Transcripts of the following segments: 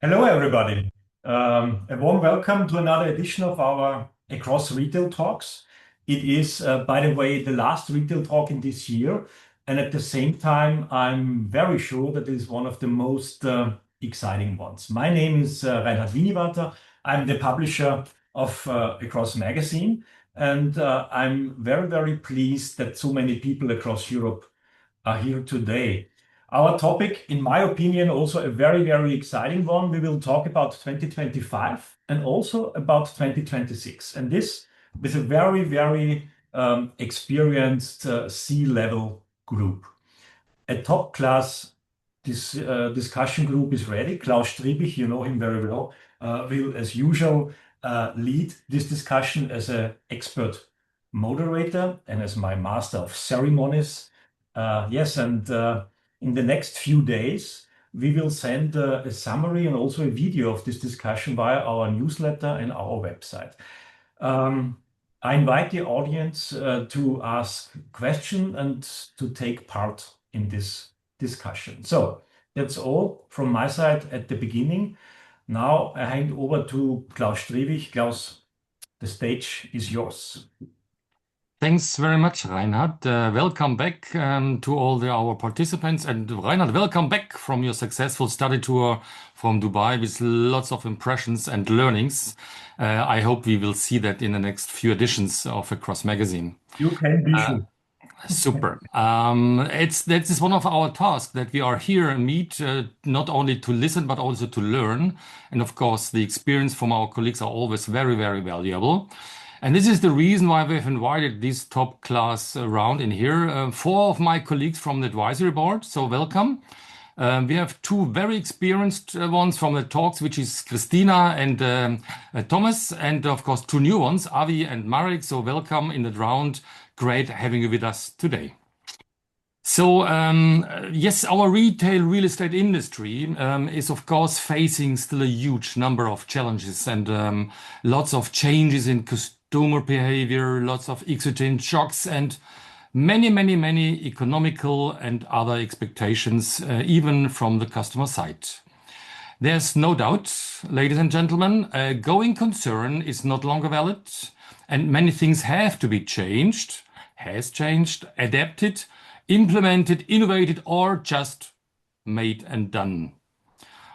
Hello, everybody. A warm welcome to another edition of our Across Retail Talks. It is, by the way, the last retail talk in this year. And at the same time, I'm very sure that it is one of the most exciting ones. My name is Reinhard Winiwarter. I'm the publisher of Across Magazine. And I'm very, very pleased that so many people across Europe are here today. Our topic, in my opinion, also a very, very exciting one. We will talk about 2025 and also about 2026. And this with a very, very experienced C-level group. A top class discussion group is ready. Klaus Striebich, you know him very well, will, as usual, lead this discussion as an expert moderator and as my master of ceremonies. Yes, and in the next few days, we will send a summary and also a video of this discussion via our newsletter and our website. I invite the audience to ask questions and to take part in this discussion. So that's all from my side at the beginning. Now I hand over to Klaus Striebich. Klaus, the stage is yours. Thanks very much, Reinhard. Welcome back to all our participants. And Reinhard, welcome back from your successful study tour from Dubai with lots of impressions and learnings. I hope we will see that in the next few editions of Across Magazine. You can be sure. Super. That is one of our tasks that we are here and meet not only to listen but also to learn. And of course, the experience from our colleagues are always very, very valuable. And this is the reason why we've invited this top class round in here. Four of my colleagues from the advisory board, so welcome. We have two very experienced ones from the talks, which is Cristina and Thomas, and of course two new ones, Avi and Marek. So welcome in the round. Great having you with us today. So yes, our real estate industry is of course facing still a huge number of challenges and lots of changes in consumer behavior, lots of exogenous shocks, and many economical and other expectations, even from the customer side. There's no doubt, ladies and gentlemen, a going concern is not longer valid, and many things have to be changed, has changed, adapted, implemented, innovated, or just made and done.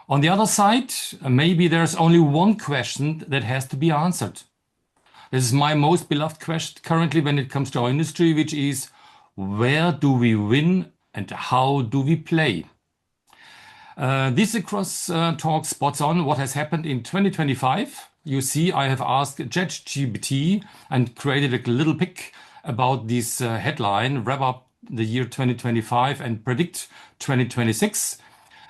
On the other side, maybe there's only one question that has to be answered. This is my most beloved question currently when it comes to our industry, which is, where do we win and how do we play? This Across talk spots on what has happened in 2025. You see, I have asked ChatGPT and created a little pic about this headline, wrap up the year 2025 and predict 2026.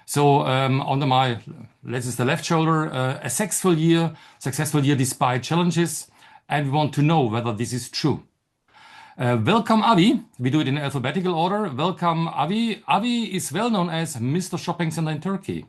So under my, this is the left shoulder, a successful year despite challenges. And we want to know whether this is true. Welcome, Avi. We do it in alphabetical order. Welcome, Avi. Avi is well known as Mr. Shopping Center in Turkey.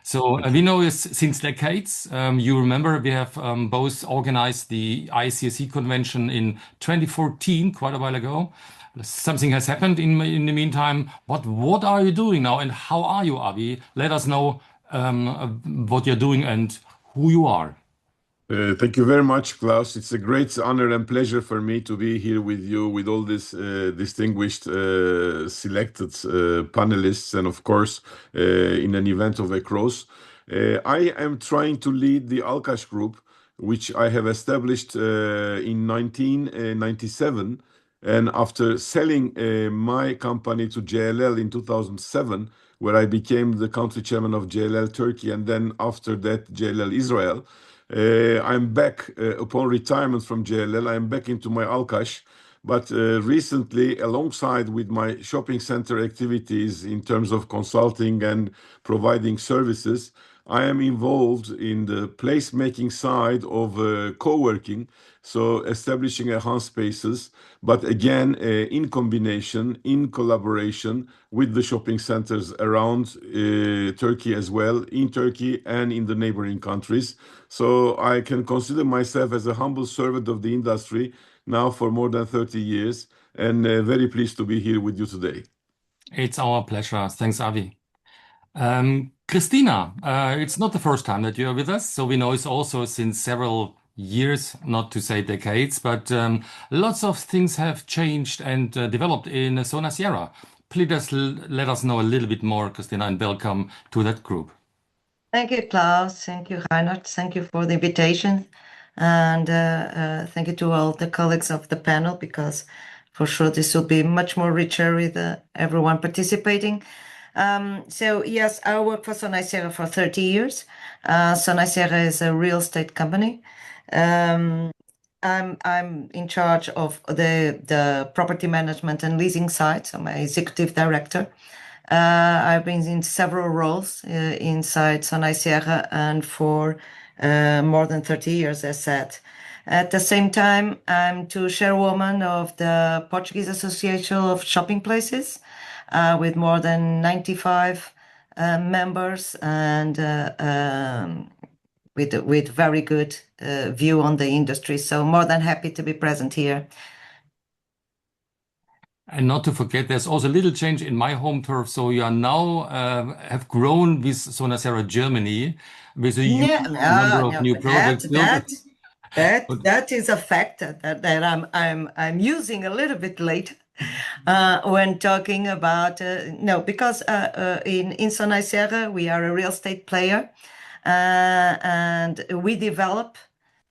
So we know this since decades. You remember we have both organized the ICSC convention in 2014, quite a while ago. Something has happened in the meantime. But what are you doing now and how are you, Avi? Let us know what you're doing and who you are. Thank you very much, Klaus. It's a great honor and pleasure for me to be here with you, with all these distinguished selected panelists, and of course, in an event of Across. I am trying to lead the Alkaş Group, which I have established in 1997. And after selling my company to JLL in 2007, where I became the country chairman of JLL Turkey, and then after that, JLL Israel, I'm back upon retirement from JLL. I'm back into my Alkaş, but recently, alongside with my shopping center activities in terms of consulting and providing services, I am involved in the placemaking side of co-working, so establishing a HAN Spaces, but again, in combination, in collaboration with the shopping centers around Turkey as well, in Turkey and in the neighboring countries. So I can consider myself as a humble servant of the industry now for more than 30 years, and very pleased to be here with you today. It's our pleasure. Thanks, Avi. Cristina, it's not the first time that you're with us, so we know it's also since several years, not to say decades, but lots of things have changed and developed in Sonae Sierra. Please let us know a little bit more, Cristina, and welcome to that group. Thank you, Klaus. Thank you, Reinhard. Thank you for the invitation. And thank you to all the colleagues of the panel, because for sure this will be much more richer with everyone participating. So yes, I work for Sonae Sierra for 30 years. Sonae Sierra is a real estate company. I'm in charge of the property management and leasing side. So I'm an executive director. I've been in several roles inside Sonae Sierra and for more than 30 years, as said. At the same time, I'm the chairwoman of the Portuguese Association of Shopping Places, with more than 95 members and with very good view on the industry. So more than happy to be present here. And not to forget, there's also a little change in my home turf. So you are now have grown with Sonae Sierra Germany with a huge number of new projects. That is a factor that I'm using a little bit late when talking about because in Sonae Sierra we are a real estate player and we develop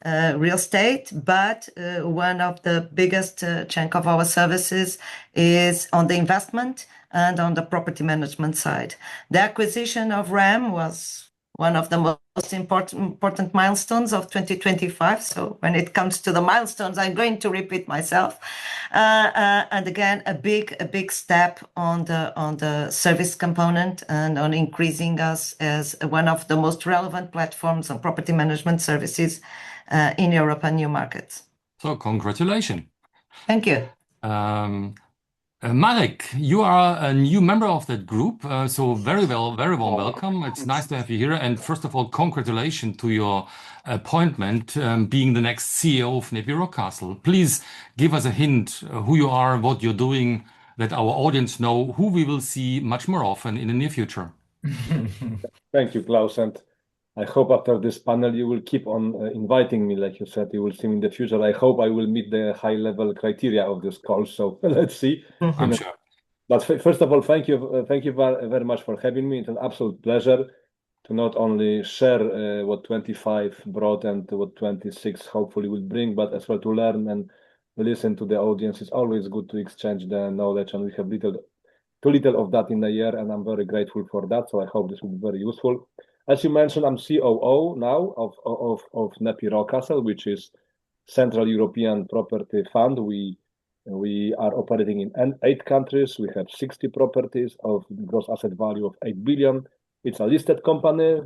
real estate, but one of the biggest chunk of our services is on the investment and on the property management side. The acquisition of RAM was one of the most important milestones of 2025. So when it comes to the milestones, I'm going to repeat myself. And again, a big step on the service component and on increasing us as one of the most relevant platforms on property management services in Europe and new markets. So congratulations. Thank you. Marek, you are a new member of that group, so very warm welcome. It's nice to have you here. And first of all, congratulations to your appointment, being the next CEO of NEPI Rockcastle. Please give us a hint who you are, what you're doing, that our audience know who we will see much more often in the near future. Thank you, Klaus. And I hope after this panel you will keep on inviting me, like you said, you will see me in the future. I hope I will meet the high-level criteria of this call. So let's see. I'm sure. But first of all, thank you very much for having me. It's an absolute pleasure to not only share what 25 brought and what 26 hopefully will bring, but as well to learn and listen to the audience. It's always good to exchange the knowledge, and we have too little of that in a year, and I'm very grateful for that. So I hope this will be very useful. As you mentioned, I'm COO now of NEPI Rockcastle, which is Central European Property Fund. We are operating in 8 countries. We have 60 properties of gross asset value of 8 billion. It's a listed company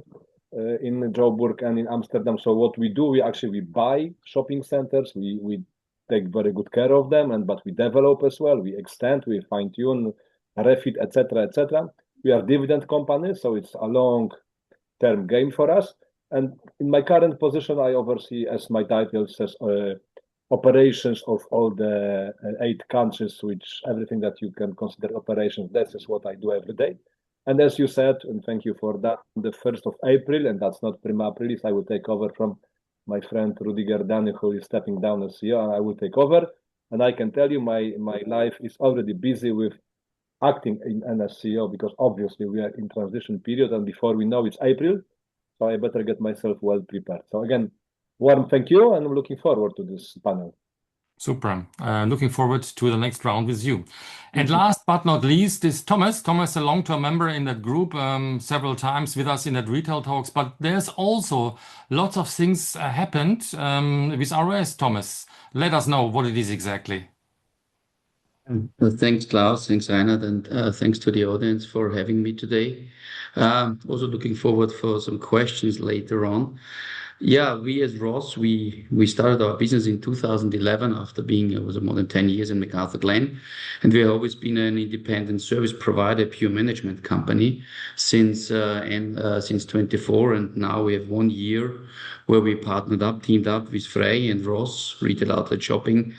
in Joburg and in Amsterdam. So what we do, we buy shopping centers. We take very good care of them, but we develop as well. We extend, we fine tune, refit, etc., etc. We are dividend company, so it's a long-term game for us. And in my current position, I oversee, as my title says, operations of all the 8 countries, which everything that you can consider operations, that is what I do every day. And as you said, and thank you for that, the 1st of April, and that's not prima aprilis, I will take over from my friend Rudiger Dani, who is stepping down as CEO, and I will take over. And I can tell you my life is already busy with acting as CEO, because obviously we are in transition period, and before we know it's April, so I better get myself well prepared. So again, warm thank you, and I'm looking forward to this panel. Super. Looking forward to the next round with you. And last but not least is Thomas. Thomas, a long-term member in that group, several times with us in that retail talks, but there's also lots of things happened with ROS. Thomas, let us know what it is exactly. Well, thanks, Klaus. Thanks, Reinhard, and thanks to the audience for having me today. Also looking forward for some questions later on. Yeah, we as ROS, we started our business in 2011 after being more than 10 years in MacArthurGlen, and we have always been an independent service provider, pure management company since 24, and now we have 1 year where we teamed up with FREY and ROS Retail Outlet Shopping,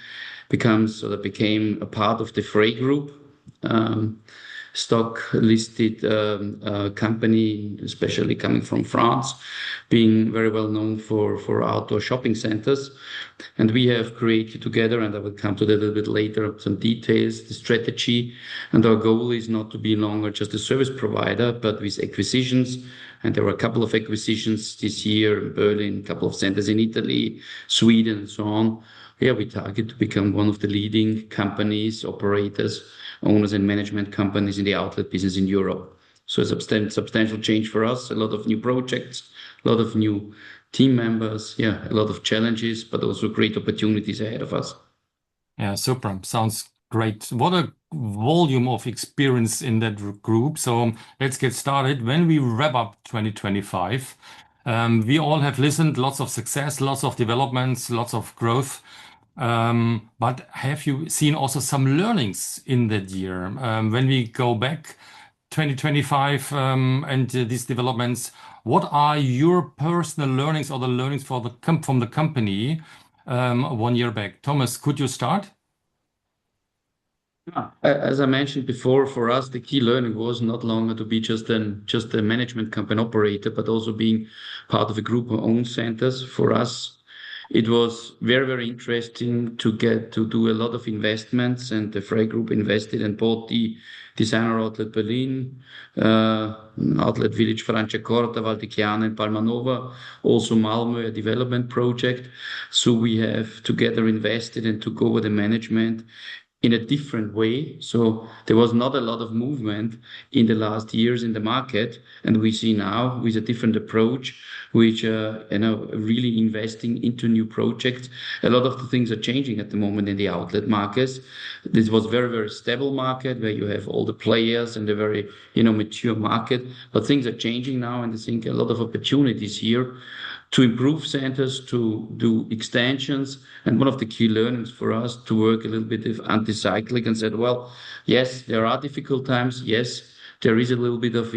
became a part of the FREY Group. stock listed company, especially coming from France, being very well known for outdoor shopping centers. And we have created together, and I will come to that a little bit later, some details, the strategy. And our goal is not to be longer just a service provider, but with acquisitions. And there were a couple of acquisitions this year in Berlin, a couple of centers in Italy, Sweden, and so on. Yeah, we target to become one of the leading companies, operators, owners, and management companies in the outlet business in Europe. So a substantial change for us, a lot of new projects, a lot of new team members, yeah, a lot of challenges, but also great opportunities ahead of us. Yeah, super. Sounds great. What a volume of experience in that group. So let's get started. When we wrap up 2025, we all have listened, lots of success, lots of developments, lots of growth. But have you seen also some learnings in that year? When we go back 2025 and these developments, what are your personal learnings or the learnings from the company 1 year back? Thomas, could you start? As I mentioned before, for us, the key learning was not longer to be just a management company operator, but also being part of a group of own centers. For us, it was very, very interesting to get to do a lot of investments, and the FREY Group invested and bought the designer outlet Berlin, outlet village Franciacorta, Valdichiana, and Palmanova, also Malmö, a development project. So we have together invested and took over the management in a different way. So there was not a lot of movement in the last years in the market, and we see now with a different approach, which really investing into new projects. A lot of the things are changing at the moment in the outlet markets. This was very, very stable market where you have all the players and a very mature market, but things are changing now, and I think a lot of opportunities here to improve centers, to do extensions. And one of the key learnings for us to work a little bit of anti-cyclic and said, well, yes, there are difficult times. Yes, there is a little bit of,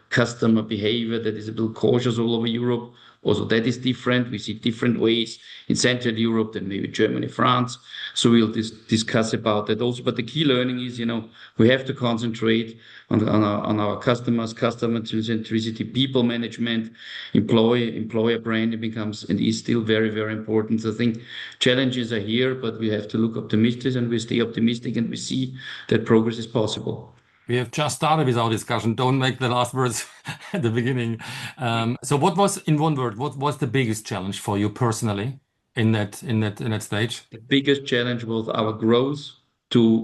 customer behavior that is a little cautious all over Europe. Also, that is different. We see different ways in Central Europe than maybe Germany, France. So we'll discuss about that also. But the key learning is, we have to concentrate on our customers, customer centricity, people management, employer branding becomes and is still very, very important. So I think challenges are here, but we have to look optimistic, and we stay optimistic, and we see that progress is possible. We have just started with our discussion. Don't make the last words at the beginning. So what was, in one word, what was the biggest challenge for you personally in that stage? The biggest challenge was our growth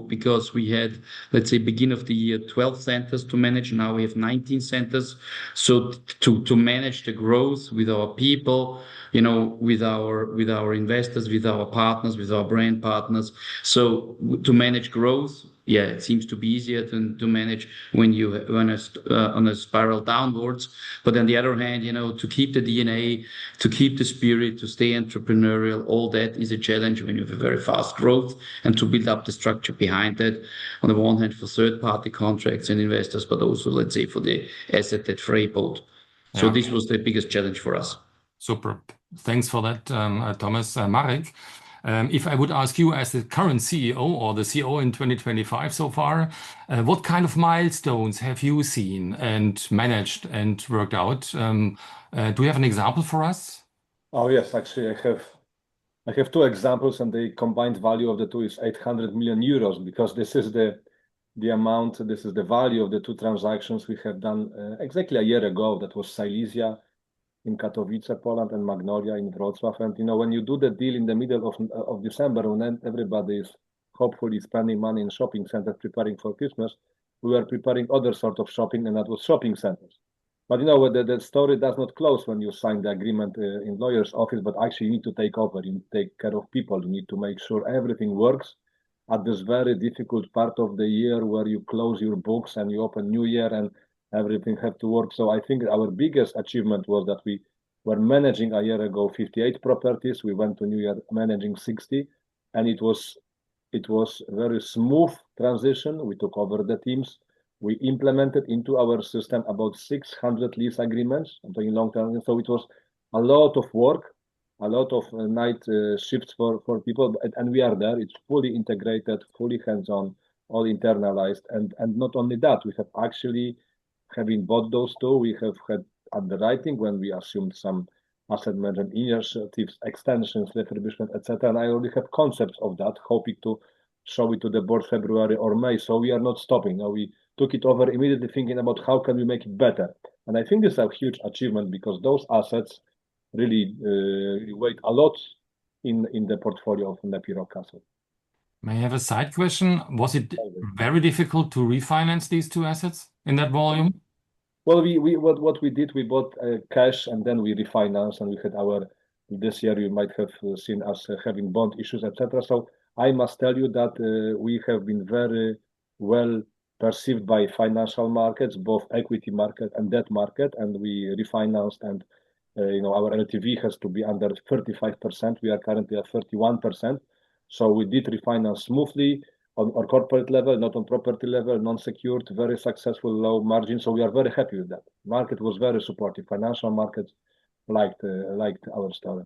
because we had, let's say, beginning of the year, 12 centers to manage. Now we have 19 centers. So to manage the growth with our people, with our investors, with our partners, with our brand partners. So to manage growth, yeah, it seems to be easier to manage when you on a spiral downwards. But on the other hand, to keep the DNA, to keep the spirit, to stay entrepreneurial, all that is a challenge when you have a very fast growth, and to build up the structure behind that. On the one hand, for third-party contracts and investors, but also, let's say, for the asset that FREY bought. So this was the biggest challenge for us. Super. Thanks for that, Thomas. Marek, if I would ask you as the current CEO or the CEO in 2025 so far, what kind of milestones have you seen and managed and worked out? Do you have an example for us? Oh, yes, actually, I have two examples, and the combined value of the two is 800 million euros, because this is the amount, this is the value of the two transactions we have done exactly a year ago. That was Silesia in Katowice, Poland, and Magnolia in Wrocław. And when you do the deal in the middle of December, when everybody is hopefully spending money in shopping centers preparing for Christmas, we were preparing other sort of shopping, and that was shopping centers. But the story does not close when you sign the agreement in lawyer's office, but actually you need to take over, you need to take care of people, you need to make sure everything works at this very difficult part of the year where you close your books and you open new year and everything have to work. So I think our biggest achievement was that we were managing a year ago 58 properties. We went to New Year managing 60, and it was a very smooth transition. We took over the teams. We implemented into our system about 600 lease agreements. I'm talking long term. So it was a lot of work, a lot of night shifts for people, and we are there. It's fully integrated, fully hands-on. all internalized. And not only that, we have actually, having bought those two, we have had underwriting when we assumed some asset management initiatives, extensions, refurbishment, etc. And I already have concepts of that, hoping to show it to the board February or May. So we are not stopping. Now we took it over immediately thinking about how can we make it better. And I think this is a huge achievement because those assets really weigh a lot in the portfolio of NEPI Rockcastle. May I have a side question? Was it very difficult to refinance these two assets in that volume? Well, what we did, we bought cash and then we refinanced, and we had this year you might have seen us having bond issues, etc. So I must tell you that we have been very well perceived by financial markets, both equity market and debt market, and we refinanced, and our LTV has to be under 35%. We are currently at 31%. So we did refinance smoothly on corporate level, not on property level, non-secured, very successful, low margin. So we are very happy with that. Market was very supportive. Financial markets liked our story.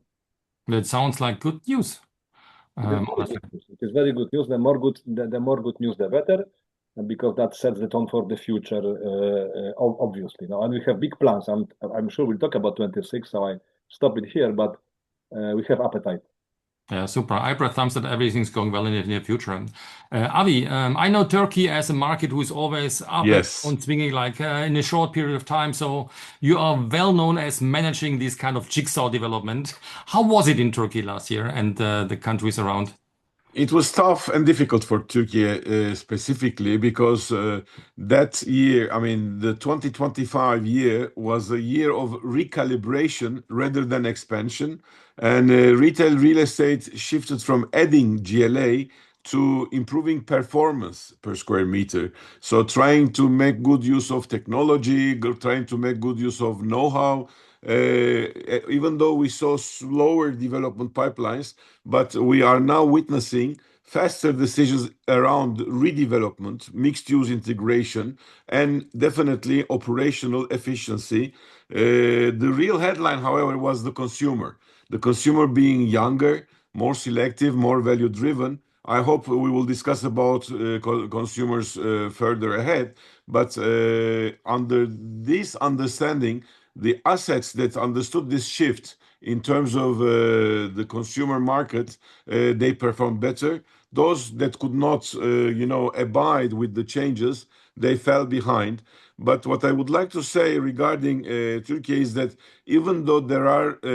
That sounds like good news. It is very good news. The more good news, the better, and because that sets the tone for the future, obviously. And we have big plans. I'm sure we'll talk about 26, so I stop it here, but we have appetite. Yeah, super. I thumbs that everything's going well in the near future. Avi, I know Turkey as a market who is always up and swinging like in a short period of time. So you are well known as managing this kind of jigsaw development. How was it in Turkey last year and the countries around? It was tough and difficult for Turkey specifically because that year, I mean, the 2025 year was a year of recalibration rather than expansion. And retail real estate shifted from adding GLA to improving performance per square meter. So trying to make good use of technology, trying to make good use of know-how. Even though we saw slower development pipelines, but we are now witnessing faster decisions around redevelopment, mixed-use integration, and definitely operational efficiency. The real headline, however, was the consumer. The consumer being younger, more selective, more value-driven. I hope we will discuss about consumers further ahead. But under this understanding, the assets that understood this shift in terms of the consumer market, they performed better. Those that could not, abide with the changes, they fell behind. But what I would like to say regarding Turkey is that even though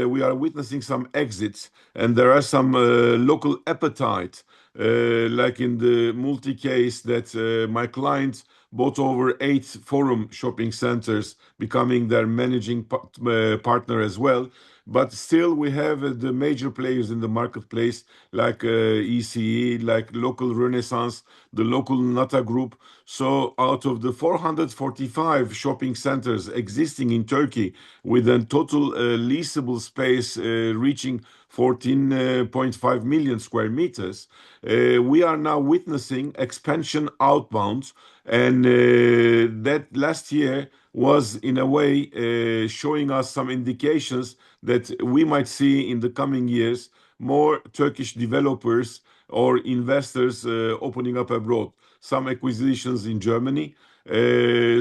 we are witnessing some exits and there are some local appetite, like in the multi-case that my clients bought over 8 Forum shopping centers, becoming their managing partner as well. But still, we have the major players in the marketplace, like ECE, like local Renaissance, the local Nata Group. So out of the 445 shopping centers existing in Turkey, with a total leasable space reaching 14.5 million square meters, we are now witnessing expansion outbound. And that last year was, in a way, showing us some indications that we might see in the coming years more Turkish developers or investors opening up abroad. Some acquisitions in Germany,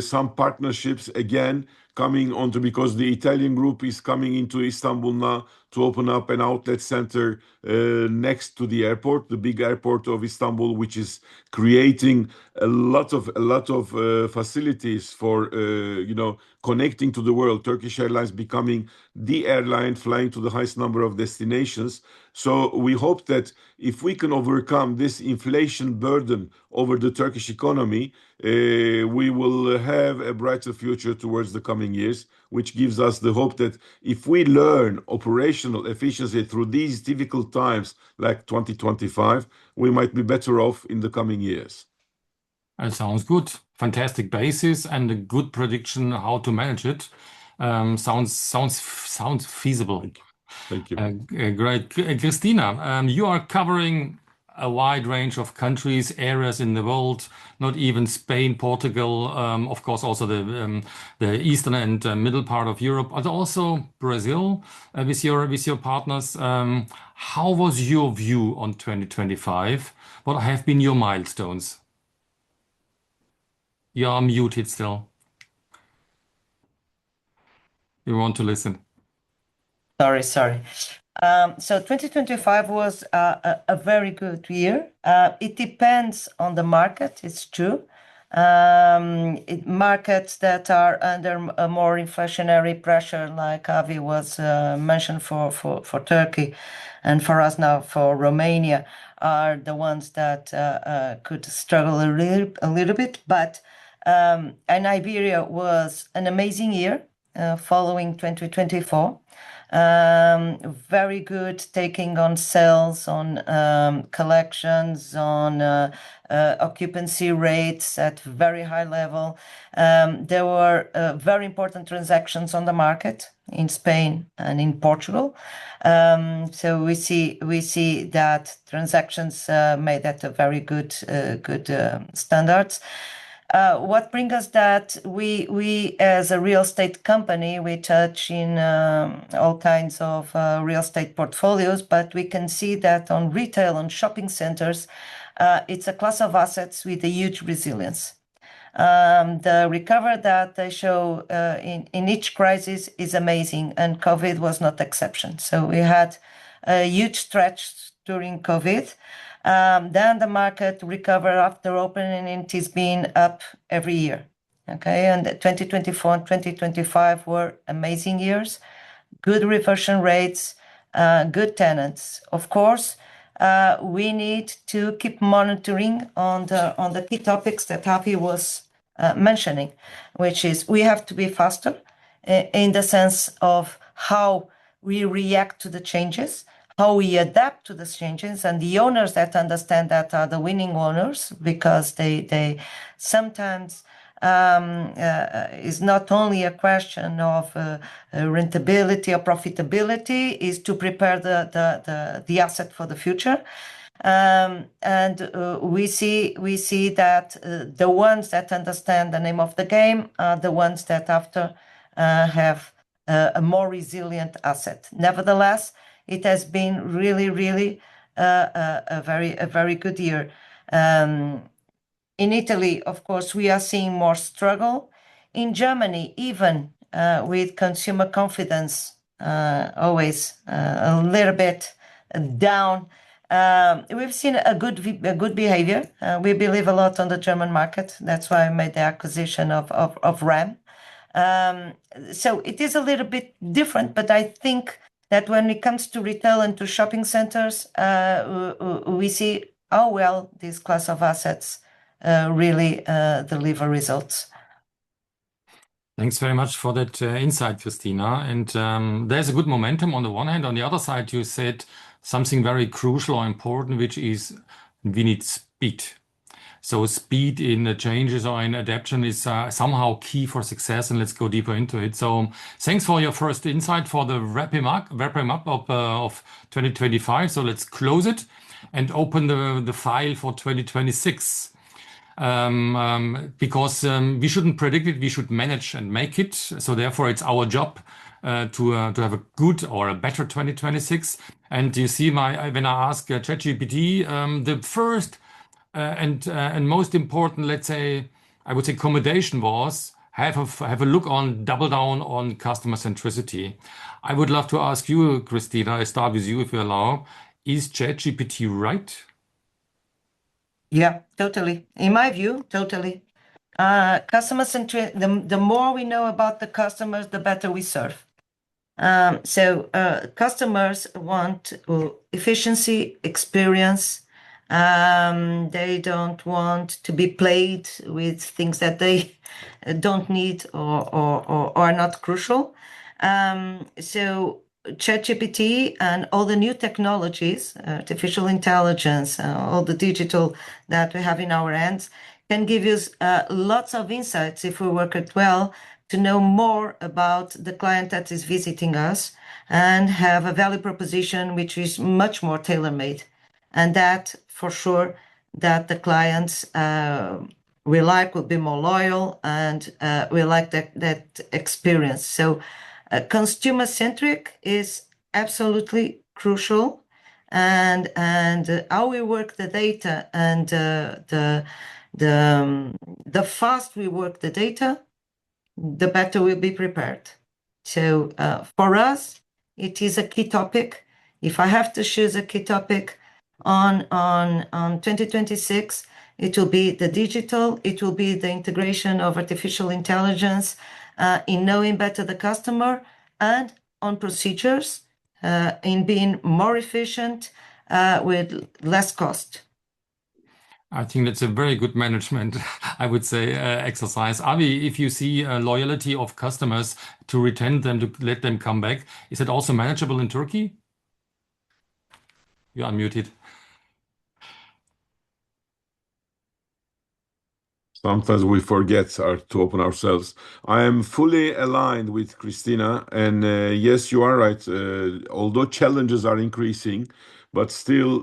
some partnerships again coming onto, because the Italian group is coming into Istanbul now to open up an outlet center next to the airport, the big airport of Istanbul, which is creating a lot of facilities for connecting to the world. Turkish Airlines becoming the airline flying to the highest number of destinations. So we hope that if we can overcome this inflation burden over the Turkish economy, we will have a brighter future towards the coming years, which gives us the hope that if we learn operational efficiency through these difficult times like 2025, we might be better off in the coming years. That sounds good. Fantastic basis and a good prediction how to manage it. Sounds feasible. Thank you. Great. Cristina, you are covering a wide range of countries, areas in the world, not even Spain, Portugal, of course, also the eastern and middle part of Europe, but also Brazil with your partners. How was your view on 2025? What have been your milestones? You're muted still. You want to listen. Sorry. So 2025 was a very good year. It depends on the market, it's true. Markets that are under a more inflationary pressure, like Avi was mentioned for Turkey, and for us now for Romania, are the ones that could struggle a little bit. But and Iberia was an amazing year following 2024. Very good taking on sales, on collections, on occupancy rates at very high level. There were very important transactions on the market in Spain and in Portugal. So we see that transactions made at a very good standards. What brings us that we as a real estate company, we touch in all kinds of real estate portfolios, but we can see that on retail and shopping centers, it's a class of assets with a huge resilience. The recovery that they show in each crisis is amazing, and COVID was not exception. So we had a huge stretch during COVID. Then the market recovered after opening, and it has been up every year. Okay, and 2024 and 2025 were amazing years, good reversion rates, good tenants. Of course, we need to keep monitoring on the key topics that Avi was mentioning, which is we have to be faster in the sense of how we react to the changes, how we adapt to the changes, and the owners that understand that are the winning owners, because they sometimes is not only a question of rentability or profitability, is to prepare the asset for the future. And we see that the ones that understand the name of the game are the ones that after have a more resilient asset. Nevertheless, it has been really a very good year. In Italy, of course, we are seeing more struggle. In Germany, even with consumer confidence always a little bit down, we've seen a good behavior. We believe a lot on the German market. That's why I made the acquisition of RAM. So it is a little bit different, but I think that when it comes to retail and to shopping centers, we see how well this class of assets really deliver results. Thanks very much for that insight, Cristina. And there's a good momentum on the one hand. On the other side, you said something very crucial or important, which is we need speed. So speed in the changes or in adaptation is somehow key for success, and let's go deeper into it. So thanks for your first insight for the wrapping up of 2025. So let's close it and open the file for 2026. Because we shouldn't predict it, we should manage and make it. So therefore, it's our job to have a good or a better 2026. And you see, when I ask ChatGPT, the first and most important, let's say, I would say, accommodation was have a look on, double down on customer centricity. I would love to ask you, Cristina. I start with you, if you allow. Is ChatGPT right? Yeah, totally. In my view, totally. Customer centric. The more we know about the customers, the better we serve. So customers want efficiency, experience. They don't want to be played with things that they don't need or are not crucial. So ChatGPT and all the new technologies, artificial intelligence, all the digital that we have in our hands, can give us lots of insights if we work it well to know more about the client that is visiting us and have a value proposition which is much more tailor-made. And that, for sure, that the clients will be more loyal and will like that experience. So consumer-centric is absolutely crucial, and how we work the data and the fast we work the data, the better we'll be prepared. So for us, it is a key topic. If I have to choose a key topic on 2026, it will be the digital, it will be the integration of artificial intelligence in knowing better the customer, and on procedures in being more efficient with less cost. I think that's a very good management, I would say, exercise. Avi, if you see a loyalty of customers to retain them, to let them come back, is it also manageable in Turkey? You're unmuted. Sometimes we forget to open ourselves. I am fully aligned with Cristina, and yes, you are right. Although challenges are increasing, but still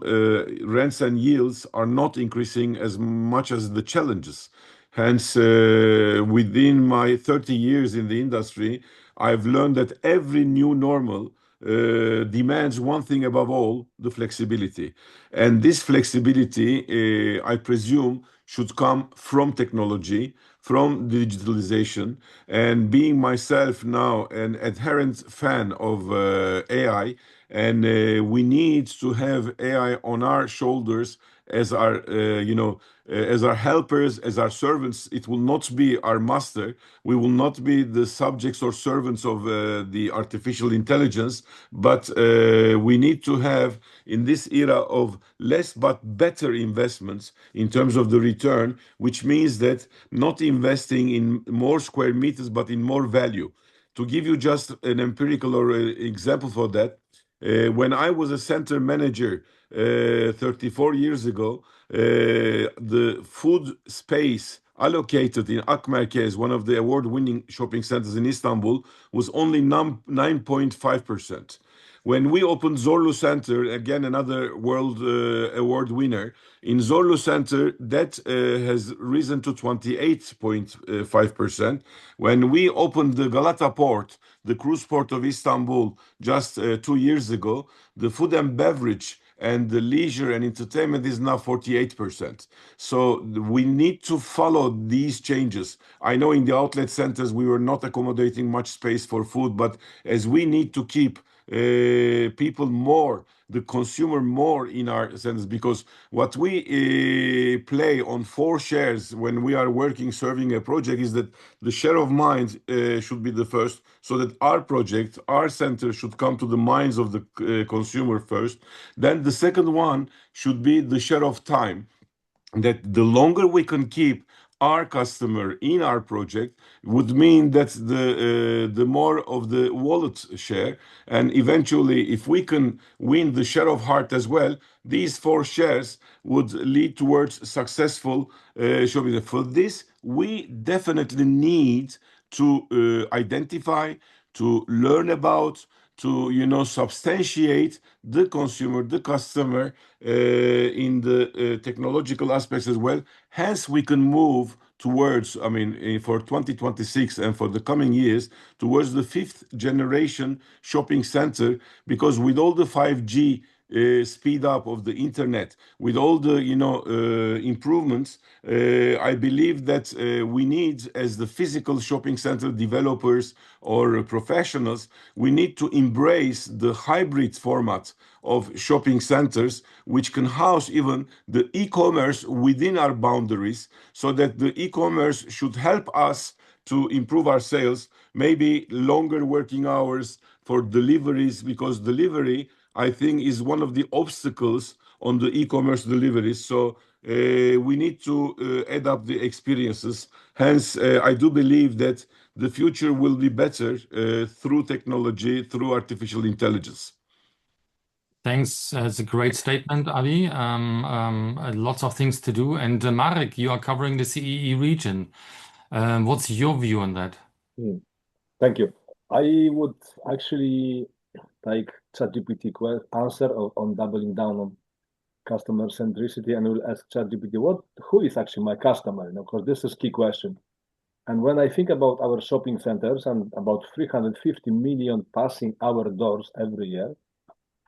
rents and yields are not increasing as much as the challenges. Hence, within my 30 years in the industry, I've learned that every new normal demands one thing above all, the flexibility. And this flexibility, I presume, should come from technology, from digitalization, and being myself now an adherent fan of AI, and we need to have AI on our shoulders as our, as our helpers, as our servants. It will not be our master. We will not be the subjects or servants of the artificial intelligence, but we need to have, in this era of less but better investments in terms of the return, which means that not investing in more square meters, but in more value. To give you just an empirical or example for that, when I was a center manager 34 years ago, the food space allocated in Ak Merkez, one of the award-winning shopping centers in Istanbul, was only 9.5%. When we opened Zorlu Center, again another world award winner, in Zorlu Center, that has risen to 28.5%. When we opened the Galata port, the cruise port of Istanbul, just 2 years ago, the food and beverage and the leisure and entertainment is now 48%. So we need to follow these changes. I know in the outlet centers we were not accommodating much space for food, but as we need to keep people more, the consumer more in our centers, because what we play on 4 shares when we are working, serving a project, is that the share of mind should be the first, so that our project, our center should come to the minds of the consumer first. Then the second one should be the share of time, that the longer we can keep our customer in our project would mean that the more of the wallet share, and eventually if we can win the share of heart as well, these 4 shares would lead towards successful shopping. For this, we definitely need to identify, to learn about, to substantiate the consumer, the customer in the technological aspects as well. Hence, we can move towards, for 2026 and for the coming years, towards the 5th generation shopping center, because with all the 5G speed up of the internet, with all the improvements, I believe that we need, as the physical shopping center developers or professionals, we need to embrace the hybrid format of shopping centers, which can house even the e-commerce within our boundaries, so that the e-commerce should help us to improve our sales, maybe longer working hours for deliveries, because delivery, I think, is one of the obstacles on the e-commerce deliveries. So we need to add up the experiences. Hence, I do believe that the future will be better through technology, through artificial intelligence. Thanks. That's a great statement, Avi. Lots of things to do. And Marek, you are covering the CEE region. What's your view on that? Thank you. I would actually take ChatGPT answer on doubling down on customer centricity, and will ask ChatGPT, who is actually my customer? Because this is key question. And when I think about our shopping centers and about 350 million passing our doors every year,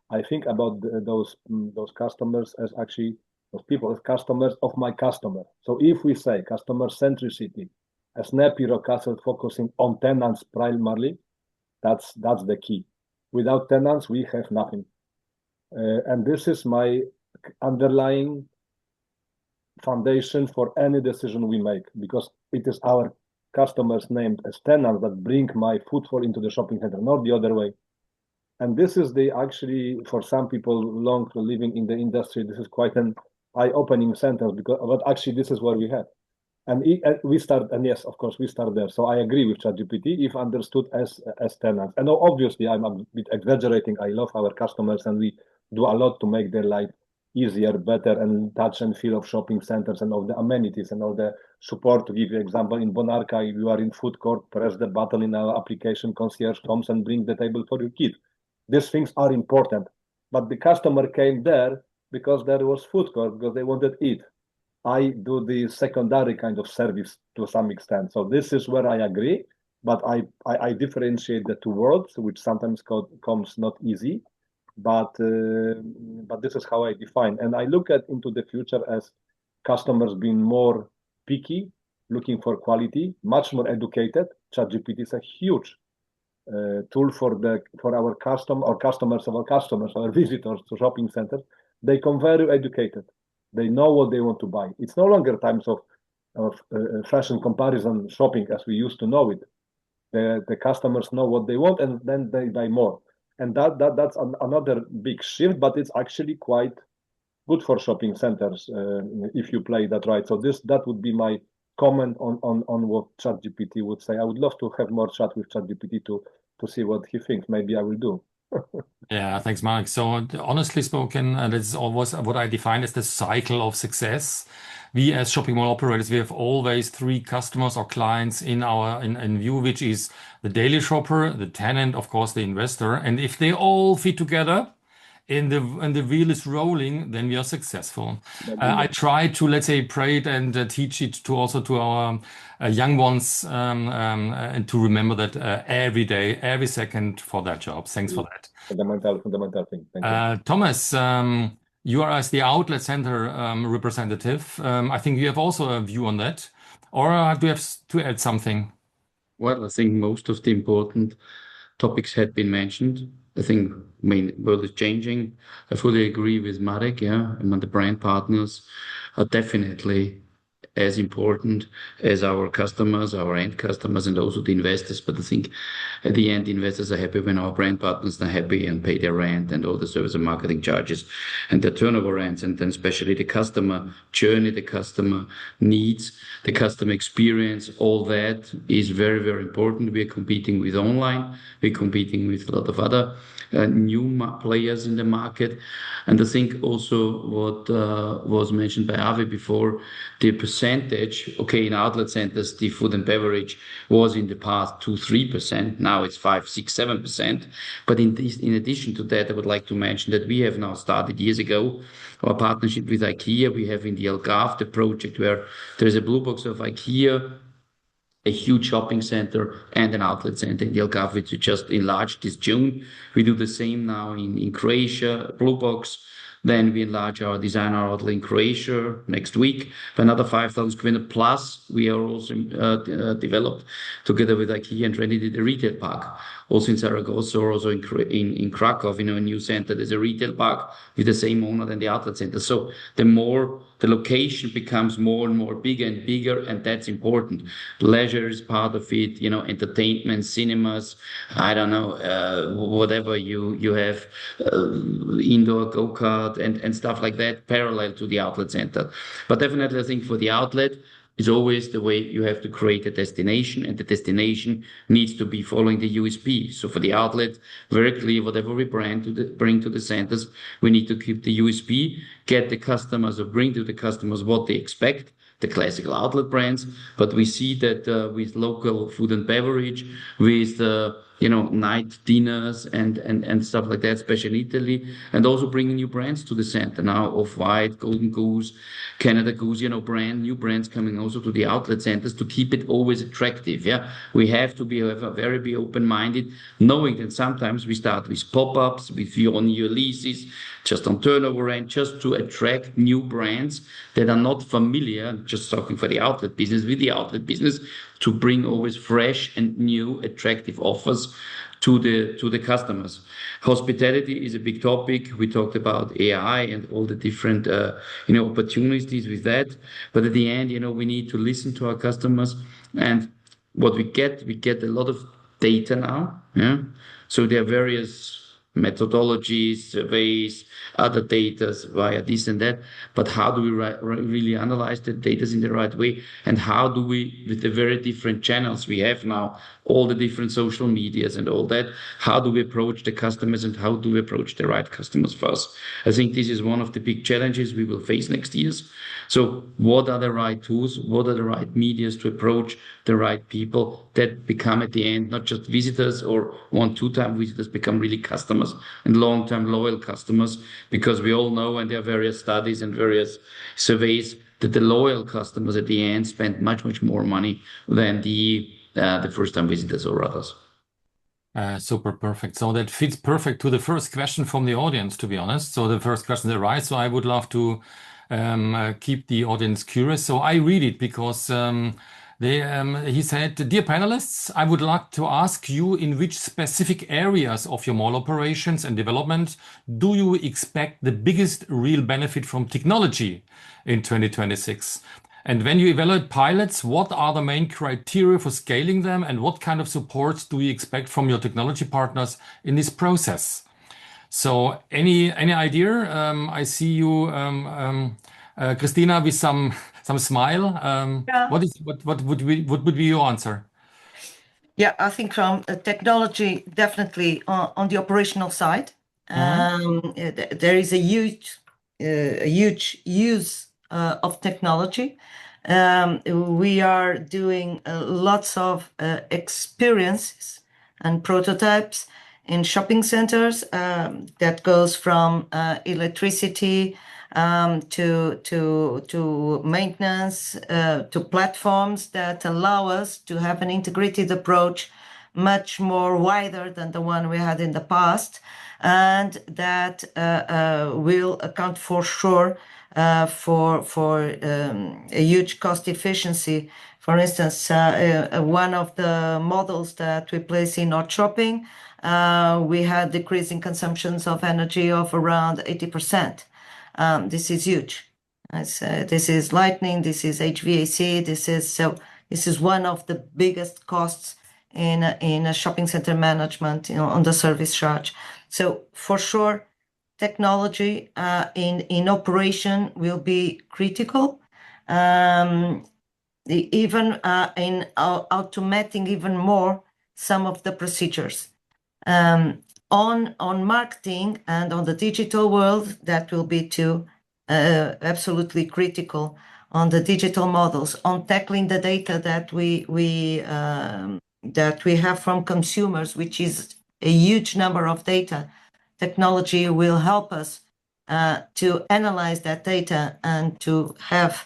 I think about those customers as actually Those people as customers of my customer. So if we say customer centricity, as NEPI Rockcastle focusing on tenants primarily, that's the key. Without tenants, we have nothing. And this is my underlying foundation for any decision we make, because it is our customers named as tenants that bring my footfall into the shopping center, not the other way. And this is actually, for some people long living in the industry, this is quite an eye-opening sentence, but actually this is what we have. And we start, and yes, of course, we start there. So I agree with ChatGPT if understood as tenants. And obviously, I'm a bit exaggerating. I love our customers, and we do a lot to make their life easier, better, and touch and feel of shopping centers and all the amenities and all the support. To give you an example, in Bonarka, if you are in food court, press the button in our application, concierge comes and bring the table for your kid. These things are important, but the customer came there because there was food court, because they wanted to eat. I do the secondary kind of service to some extent. So this is where I agree, but I differentiate the two worlds, which sometimes comes not easy, but this is how I define. And I look into the future as customers being more picky, looking for quality, much more educated. ChatGPT is a huge tool for our customers, our visitors to shopping centers. They come very educated. They know what they want to buy. It's no longer times of fashion comparison shopping as we used to know it. The customers know what they want, and then they buy more. And that's another big shift, but it's actually quite good for shopping centers if you play that right. So that would be my comment on what ChatGPT would say. I would love to have more chat with ChatGPT to see what he thinks. Maybe I will do. Yeah, thanks, Marek. So honestly spoken, that's always what I define as the cycle of success. We as shopping mall operators, we have always three customers or clients in view, which is the daily shopper, the tenant, of course, the investor. And if they all fit together, and the wheel is rolling, then we are successful. I try to, let's say, pray it and teach it to our young ones and to remember that every day, every second for that job. Thanks for that. Fundamental thing. Thank you. Thomas, you are as the outlet center representative. I think you have also a view on that, or do you have to add something? Well, I think most of the important topics had been mentioned. I think world is changing. I fully agree with Marek. Yeah, and the brand partners are definitely as important as our customers, our end customers, and also the investors. But I think at the end, the investors are happy when our brand partners are happy and pay their rent and all the service and marketing charges and the turnover rents, and then especially the customer journey, the customer needs, the customer experience. All that is very, very important. We are competing with online. We're competing with a lot of other new players in the market. And I think also what was mentioned by Avi before, the percentage, okay, in outlet centers, the food and beverage was in the past 2-3%. Now it's 5-6-7%. But in addition to that, I would like to mention that we have now started years ago our partnership with IKEA. We have in the Alkaş the project where there is a blue box of IKEA, a huge shopping center and an outlet center in the Alkaş, which we just enlarged this June. We do the same now in Croatia, Blue Box. Then we enlarge our designer outlet in Croatia next week by another 5,000 square meters. Plus, we are also developed together with IKEA and rented the retail park. Also in Zaragoza, or also in Krakow, a new center, there's a retail park with the same owner than the outlet center. So the location becomes more and more bigger and bigger, and that's important. Leisure is part of it, entertainment, cinemas, I don't know, whatever you have, indoor go-kart and stuff like that, parallel to the outlet center. But definitely, I think for the outlet, is always the way you have to create a destination, and the destination needs to be following the USP. So for the outlet, very clear, whatever we bring to the centers, we need to keep the USP, get the customers, or bring to the customers what they expect, the classical outlet brands. But we see that with local food and beverage, with night dinners and stuff like that, especially in Italy, and also bringing new brands to the center now, Off-White, Golden Goose, Canada Goose, new brands coming also to the outlet centers to keep it always attractive. Yeah, we have to be very open-minded, knowing that sometimes we start with pop-ups, with year-on-year leases, just on turnover rent, just to attract new brands that are not familiar, just talking for the outlet business, with the outlet business, to bring always fresh and new attractive offers to the customers. Hospitality is a big topic. We talked about AI and all the different opportunities with that. But at the end, we need to listen to our customers, and what we get a lot of data now. Yeah. So there are various methodologies, surveys, other data via this and that. But how do we really analyze the data in the right way? And how do we, with the very different channels we have now, all the different social medias and all that, how do we approach the customers and how do we approach the right customers first? I think this is one of the big challenges we will face next years. So what are the right tools? What are the right medias to approach the right people that become at the end, not just visitors or 1-2 time visitors, become really customers and long-term loyal customers, because we all know, and there are various studies and various surveys, that the loyal customers at the end spend much more money than the first-time visitors or others. Super perfect. So that fits perfect to the first question from the audience, to be honest. So the first question arises. So I would love to keep the audience curious. So I read it because he said, "Dear panelists, I would like to ask you, in which specific areas of your mall operations and development do you expect the biggest real benefit from technology in 2026? And when you evaluate pilots, what are the main criteria for scaling them, and what kind of support do you expect from your technology partners in this process?" So any idea? I see you, Cristina, with some smile. Yeah. What would be your answer? Yeah, I think from technology, definitely on the operational side, there is a huge use of technology. We are doing lots of experiences and prototypes in shopping centers that goes from electricity to maintenance, to platforms that allow us to have an integrated approach, much more wider than the one we had in the past, and that will account for sure for a huge cost efficiency. For instance, one of the models that we place in our shopping, we had decreasing consumptions of energy of around 80%. This is huge. This is lighting, this is HVAC, this is one of the biggest costs in a shopping center management, on the service charge. So for sure, technology in operation will be critical. Even in automating even more some of the procedures. On marketing and on the digital world, that will be too absolutely critical on the digital models, on tackling the data that we have from consumers, which is a huge number of data. Technology will help us to analyze that data and to have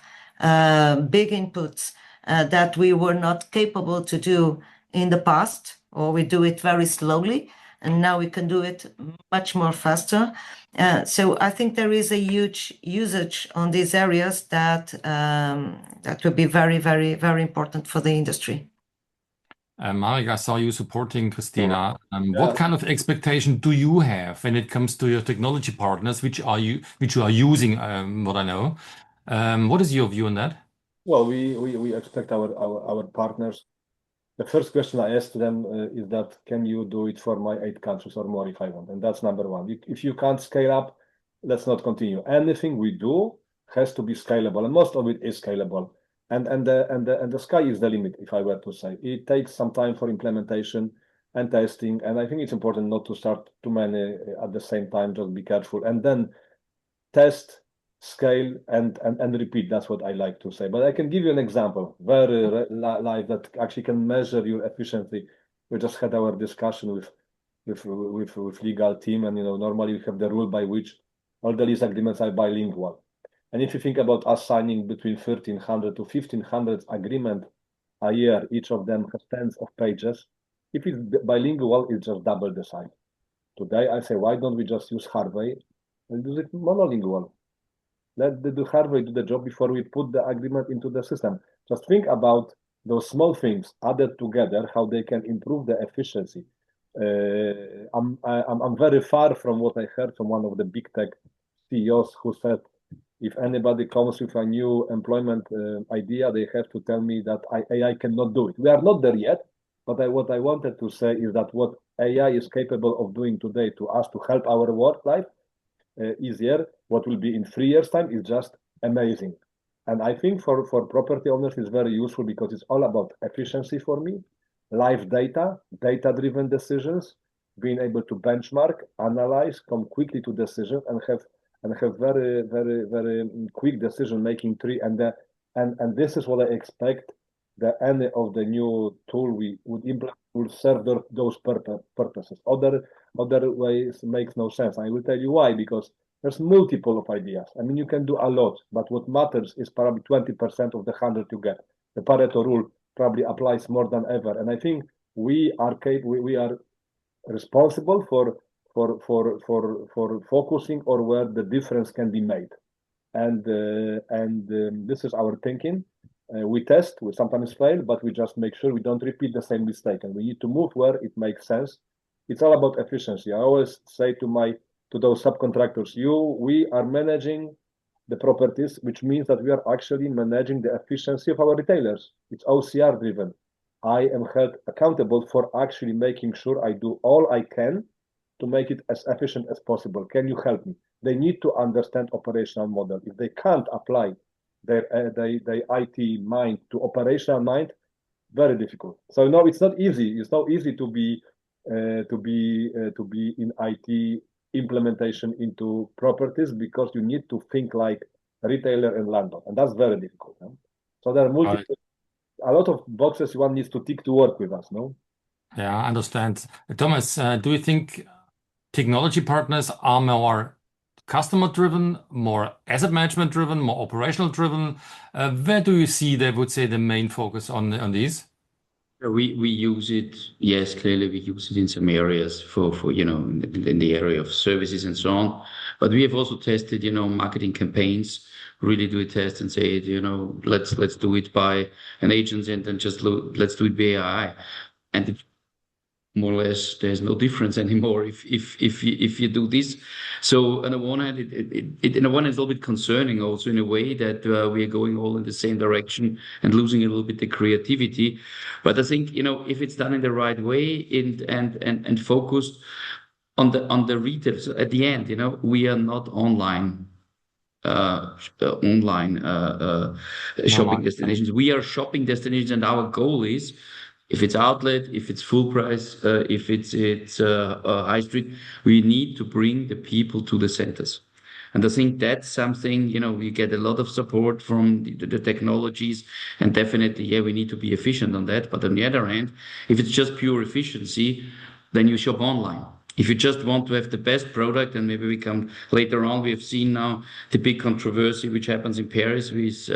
big inputs that we were not capable to do in the past, or we do it very slowly, and now we can do it much more faster. So I think there is a huge usage on these areas that will be very important for the industry. Marek, I saw you supporting Cristina. What kind of expectation do you have when it comes to your technology partners, which you are using, what I know? What is your view on that? Well, we expect our partners. The first question I asked them is that, can you do it for my 8 countries or more if I want? And that's number one. If you can't scale up, let's not continue. Anything we do has to be scalable, and most of it is scalable. And the sky is the limit, if I were to say. It takes some time for implementation and testing, and I think it's important not to start too many at the same time. Just be careful, and then test, scale, and repeat. That's what I like to say. But I can give you an example, very live, that actually can measure your efficiency. We just had our discussion with legal team, and normally we have the rule by which all the lease agreements are bilingual. And if you think about us signing between 1,300 to 1,500 agreement a year, each of them has tens of pages. If it's bilingual, it's just double the size. Today, I say, why don't we just use Harvey and do it monolingual? Let the Harvey do the job before we put the agreement into the system. Just think about those small things added together, how they can improve the efficiency. I'm very far from what I heard from one of the big tech CEOs who said, if anybody comes with a new employment idea, they have to tell me that AI cannot do it. We are not there yet, but what I wanted to say is that what AI is capable of doing today to us to help our work life easier, what will be in 3 years' time is just amazing. And I think for property owners, it's very useful because it's all about efficiency for me, live data, data-driven decisions, being able to benchmark, analyze, come quickly to decision, and have very, very, very quick decision-making tree. And this is what I expect that any of the new tool we would implement will serve those purposes. Other ways makes no sense. I will tell you why, because there's multiple of ideas. I mean, you can do a lot, but what matters is probably 20% of the 100 you get. The Pareto rule probably applies more than ever. And I think we are responsible for focusing on where the difference can be made. And this is our thinking. We test, we sometimes fail, but we just make sure we don't repeat the same mistake. And we need to move where it makes sense. It's all about efficiency. I always say to those subcontractors, we are managing the properties, which means that we are actually managing the efficiency of our retailers. It's OCR driven. I am held accountable for actually making sure I do all I can to make it as efficient as possible. Can you help me? They need to understand operational model. If they can't apply their IT mind to operational mind, very difficult. So no, it's not easy. It's not easy to be in IT implementation into properties because you need to think like retailer and landlord, and that's very difficult. No? So there are a lot of boxes one needs to tick to work with us. No. Yeah, I understand. Thomas, do you think technology partners are more customer-driven, more asset management-driven, more operational-driven? Where do you see, they would say, the main focus on these? We use it, yes, clearly we use it in some areas for in the area of services and so on. But we have also tested, marketing campaigns, really do a test and say, let's do it by an agent and then just let's do it by AI. And more or less, there's no difference anymore if you do this. So on the one hand, it's a little bit concerning also in a way that we are going all in the same direction and losing a little bit the creativity. But I think if it's done in the right way and focused on the retail. So at the end, we are not online shopping destinations. We are shopping destinations, and our goal is, if it's outlet, if it's full price, if it's high street, we need to bring the people to the centers. And I think that's something, we get a lot of support from the technologies, and definitely, we need to be efficient on that. But on the other hand, if it's just pure efficiency, then you shop online. If you just want to have the best product, and maybe we come later on, we have seen now the big controversy which happens in Paris with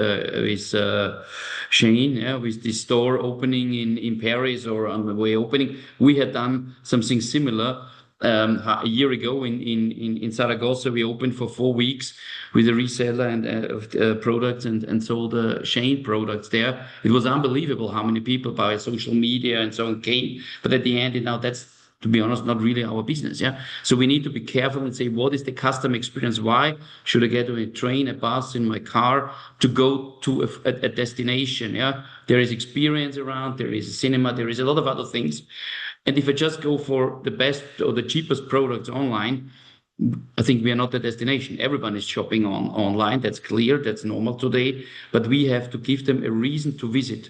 Shein, with the store opening in Paris or on the way opening. We had done something similar a year ago in Zaragoza. We opened for 4 weeks with a reseller and products and sold Shein products there. It was unbelievable how many people by social media and so on came. But at the end, that's, to be honest, not really our business. Yeah. So we need to be careful and say, what is the customer experience? Why should I get on a train, a bus, in my car to go to a destination? Yeah. There is experience around, there is a cinema, there is a lot of other things. And if I just go for the best or the cheapest products online, I think we are not the destination. Everyone is shopping online. That's clear. That's normal today. But we have to give them a reason to visit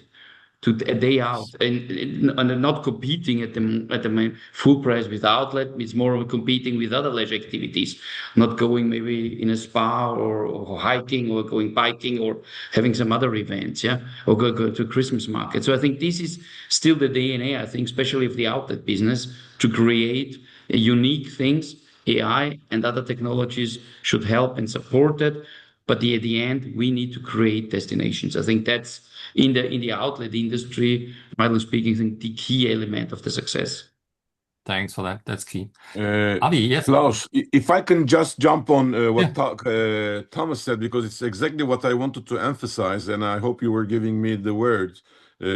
to a day out and not competing at the full price with outlet. It's more of competing with other leisure activities, not going maybe in a spa or hiking or going biking or having some other events, yeah, or go to Christmas market. So I think this is still the DNA, I think, especially of the outlet business, to create unique things. AI and other technologies should help and support it. But at the end, we need to create destinations. I think that's in the outlet industry, widely speaking, I think the key element of the success. Thanks for that. That's key. Avi, yes. Klaus, if I can just jump on what Thomas said, because it's exactly what I wanted to emphasize, and I hope you were giving me the word.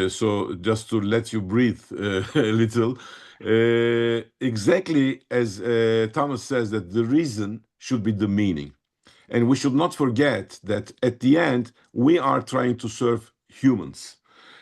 So just to let you breathe a little. Exactly as Thomas says, that the reason should be the meaning. And we should not forget that at the end, we are trying to serve humans.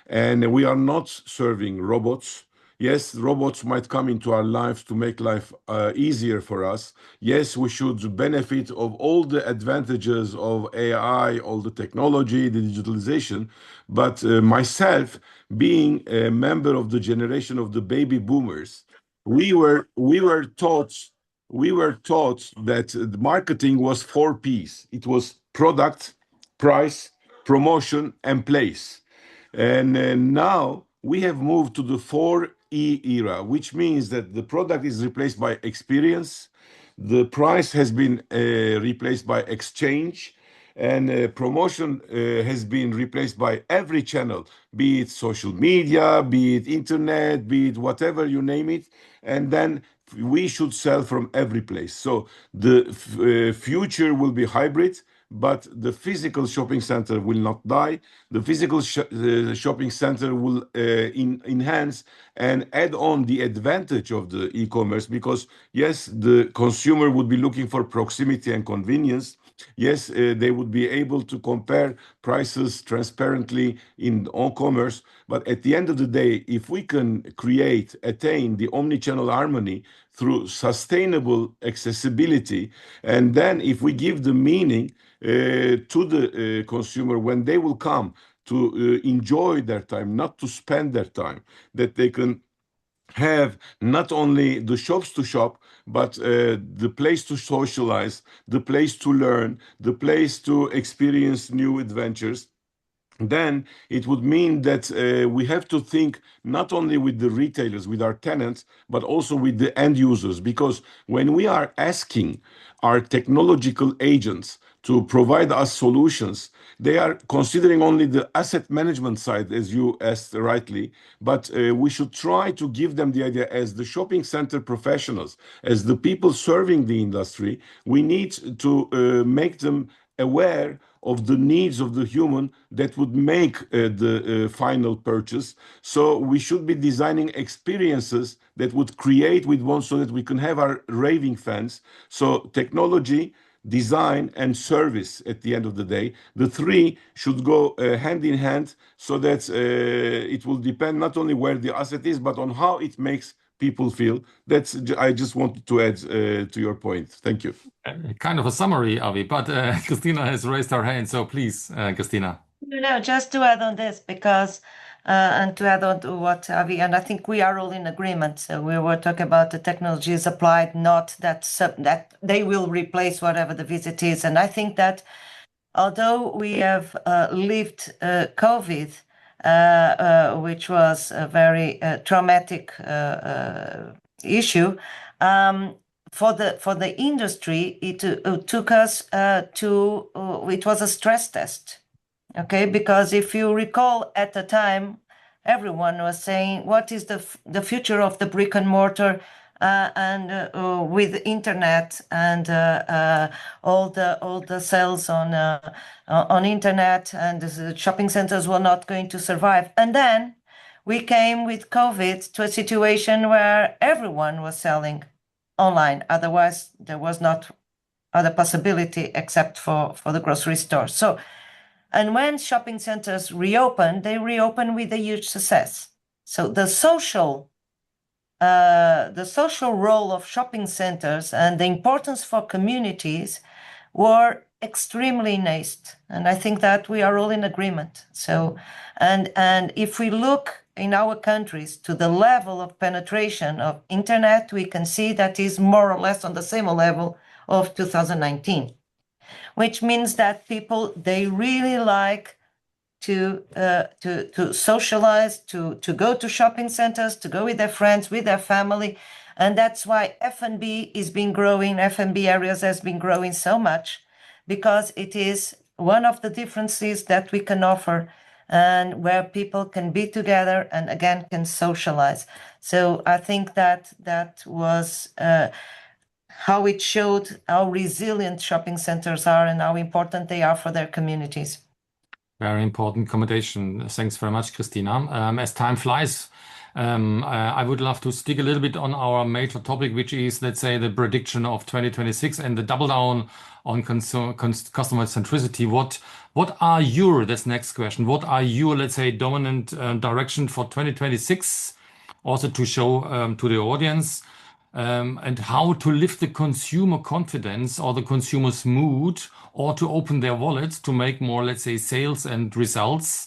And we are not serving robots. Yes, robots might come into our lives to make life easier for us. Yes, we should benefit of all the advantages of AI, all the technology, the digitalization. But myself, being a member of the generation of the baby boomers, we were taught that the marketing was 4 P's. It was product, price, promotion, and place. And now we have moved to the 4E era, which means that the product is replaced by experience, the price has been replaced by exchange, and promotion has been replaced by every channel, be it social media, be it internet, be it whatever you name it. And then we should sell from every place. So the future will be hybrid, but the physical shopping center will not die. The physical shopping center will enhance and add on the advantage of the e-commerce, because yes, the consumer would be looking for proximity and convenience. Yes, they would be able to compare prices transparently in e-commerce. But at the end of the day, if we can attain the omni-channel harmony through sustainable accessibility, and then if we give the meaning to the consumer when they will come to enjoy their time, not to spend their time, that they can have not only the shops to shop, but the place to socialize, the place to learn, the place to experience new adventures, then it would mean that we have to think not only with the retailers, with our tenants, but also with the end users. Because when we are asking our technological agents to provide us solutions, they are considering only the asset management side, as you asked rightly, but we should try to give them the idea as the shopping center professionals, as the people serving the industry. We need to make them aware of the needs of the human that would make the final purchase. So we should be designing experiences that would create with one, so that we can have our raving fans. So technology, design, and service at the end of the day, the three should go hand in hand, so that it will depend not only where the asset is, but on how it makes people feel. I just wanted to add to your point. Thank you. Kind of a summary, Avi, but Cristina has raised her hand, so please, Cristina. No, just to add on this, because and to add on to what Avi, and I think we are all in agreement. So we were talking about the technologies applied, not that that they will replace whatever the visit is. And I think that although we have lived COVID, which was a very traumatic issue, for the industry, it took us to it was a stress test. Okay, because if you recall, at the time, everyone was saying, "What is the future of the brick and mortar?" And with internet and all the sales on internet, and the shopping centers were not going to survive. And then we came with COVID to a situation where everyone was selling online. Otherwise, there was not other possibility except for the grocery store. So. And when shopping centers reopened, they reopened with a huge success. So the social role of shopping centers and the importance for communities were extremely nascent, and I think that we are all in agreement. So, and if we look in our countries to the level of penetration of internet, we can see that is more or less on the same level of 2019, which means that people, they really like to socialize, to go to shopping centers, to go with their friends, with their family. And that's why F&B is been growing, F&B areas has been growing so much, because it is one of the differences that we can offer and where people can be together and again can socialize. So I think that was how it showed how resilient shopping centers are and how important they are for their communities. Very important commendation. Thanks very much, Cristina. As time flies, I would love to stick a little bit on our major topic, which is, let's say, the prediction of 2026 and the double down on customer centricity. What are your, that's next question, what are your, let's say, dominant direction for 2026? Also to show to the audience, and how to lift the consumer confidence or the consumer's mood, or to open their wallets to make more, let's say, sales and results,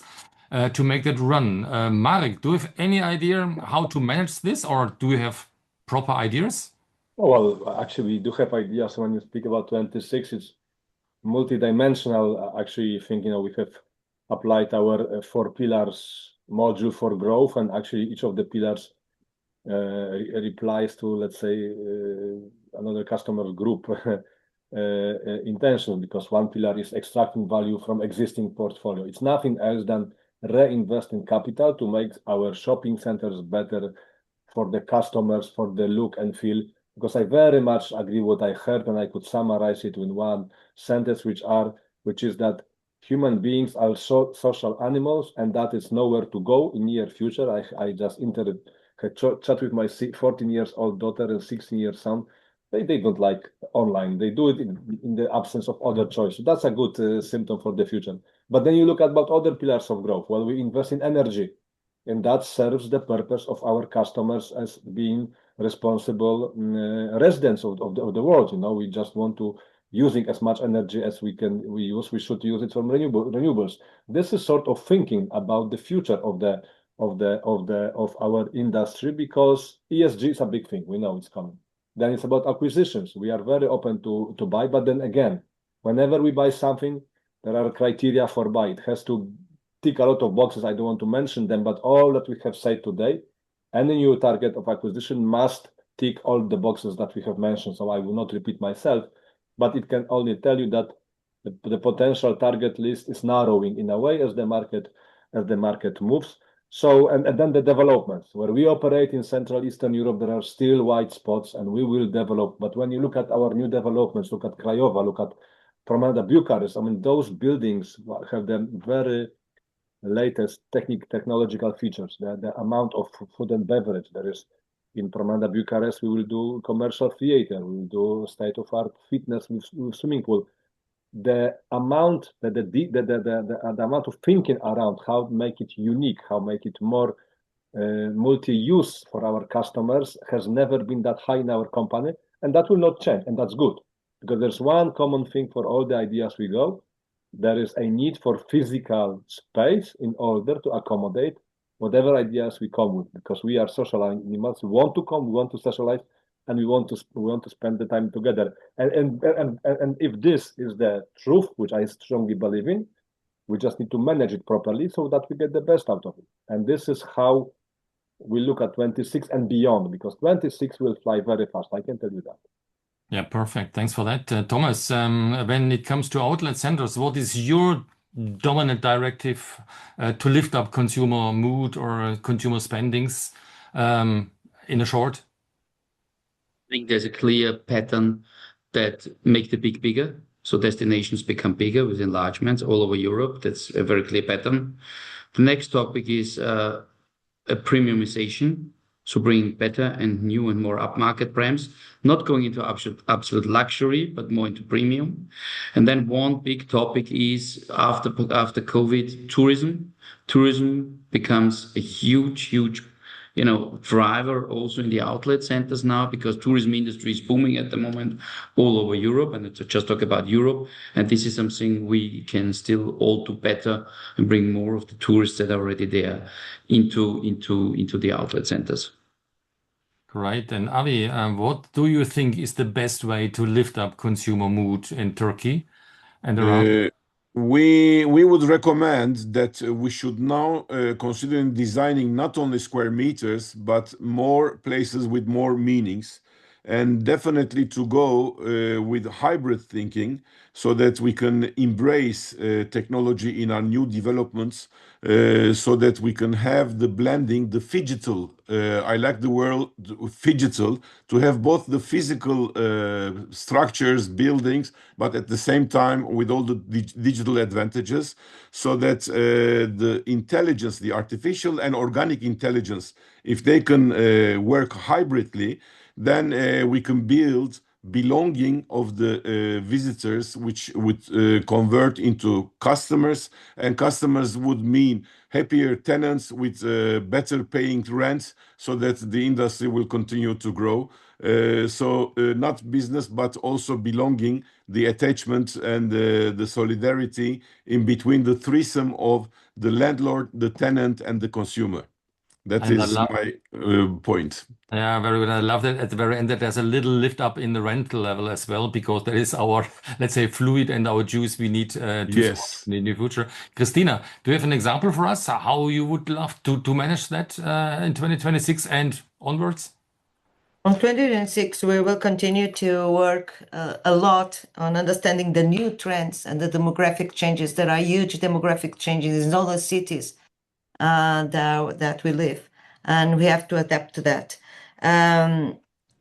to make that run. Marek, do you have any idea how to manage this, or do you have proper ideas? Well, actually, we do have ideas. When you speak about 26, it's multidimensional. Actually, I think, we have applied our 4 pillars module for growth, and actually each of the pillars replies to, let's say, another customer group intention, because one pillar is extracting value from existing portfolio. It's nothing else than reinvesting capital to make our shopping centers better for the customers, for the look and feel. Because I very much agree what I heard, and I could summarize it in one sentence, which is that human beings are social animals, and that is nowhere to go in near future. I just had chat with my 14-year-old daughter and 16-year son. They don't like online. They do it in the absence of other choice. So that's a good symptom for the future. But then you look at about other pillars of growth. Well, we invest in energy, and that serves the purpose of our customers as being responsible residents of the world. We just want to using as much energy as we use. We should use it from renewables. This is sort of thinking about the future of our industry, because ESG is a big thing. We know it's coming. Then it's about acquisitions. We are very open to buy, but then again, whenever we buy something, there are criteria for buy. It has to tick a lot of boxes. I don't want to mention them, but all that we have said today, any new target of acquisition must tick all the boxes that we have mentioned. So I will not repeat myself, but it can only tell you that the potential target list is narrowing in a way as the market moves. So, and then the developments. Where we operate in Central Eastern Europe, there are still white spots, and we will develop. But when you look at our new developments, look at Craiova, look at Promenada Bucharest, I mean, those buildings have the very latest technological features. The amount of food and beverage there is in Promenada Bucharest, we will do commercial theater, we will do state-of-art fitness with swimming pool. The amount the amount of thinking around how to make it unique, how make it more multi-use for our customers has never been that high in our company, and that will not change, and that's good, because there's one common thing for all the ideas we go. There is a need for physical space in order to accommodate whatever ideas we come with, because we are social animals. We want to come, we want to socialize, and we want to spend the time together. And if this is the truth, which I strongly believe in, we just need to manage it properly so that we get the best out of it. And this is how we look at 26 and beyond, because 26 will fly very fast. I can tell you that. Yeah, perfect. Thanks for that. Thomas, when it comes to outlet centers, what is your dominant directive to lift up consumer mood or consumer spendings in a short? I think there's a clear pattern that make the big bigger. So destinations become bigger with enlargements all over Europe. That's a very clear pattern. The next topic is a premiumization. So bringing better and new and more upmarket brands, not going into absolute luxury, but more into premium. And then one big topic is after COVID, tourism. Tourism becomes a huge driver also in the outlet centers now, because tourism industry is booming at the moment all over Europe, and to just talk about Europe. And this is something we can still all do better and bring more of the tourists that are already there into the outlet centers. Great. And Avi, what do you think is the best way to lift up consumer mood in Turkey and around? We would recommend that we should now consider designing not only square meters, but more places with more meanings, and definitely to go with hybrid thinking so that we can embrace technology in our new developments, so that we can have the blending, the phygital. I like the word phygital, to have both the physical structures, buildings, but at the same time with all the digital advantages, so that the intelligence, the artificial and organic intelligence, if they can work hybridly, then we can build belonging of the visitors, which would convert into customers, and customers would mean happier tenants with better paying rents, so that the industry will continue to grow. So not business, but also belonging, the attachment and the solidarity in between, the threesome of the landlord, the tenant, and the consumer. That And I is love, my point. yeah, very good. I love that at the very end that there's a little lift up in the rental level as well, because that is our, let's say, fluid and our juice we need to support Yes. in the near future. Christina, do you have an example for us how you would love to manage that in 2026 and onwards? On 2026, we will continue to work a lot on understanding the new trends and the demographic changes. There are huge demographic changes in all the cities that we live, and we have to adapt to that.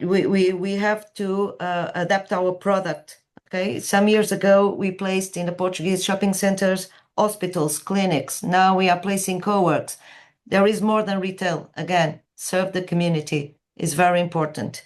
We have to adapt our product. Okay, some years ago we placed in the Portuguese shopping centers hospitals, clinics. Now we are placing co-works. There is more than retail. Again, serve the community is very important.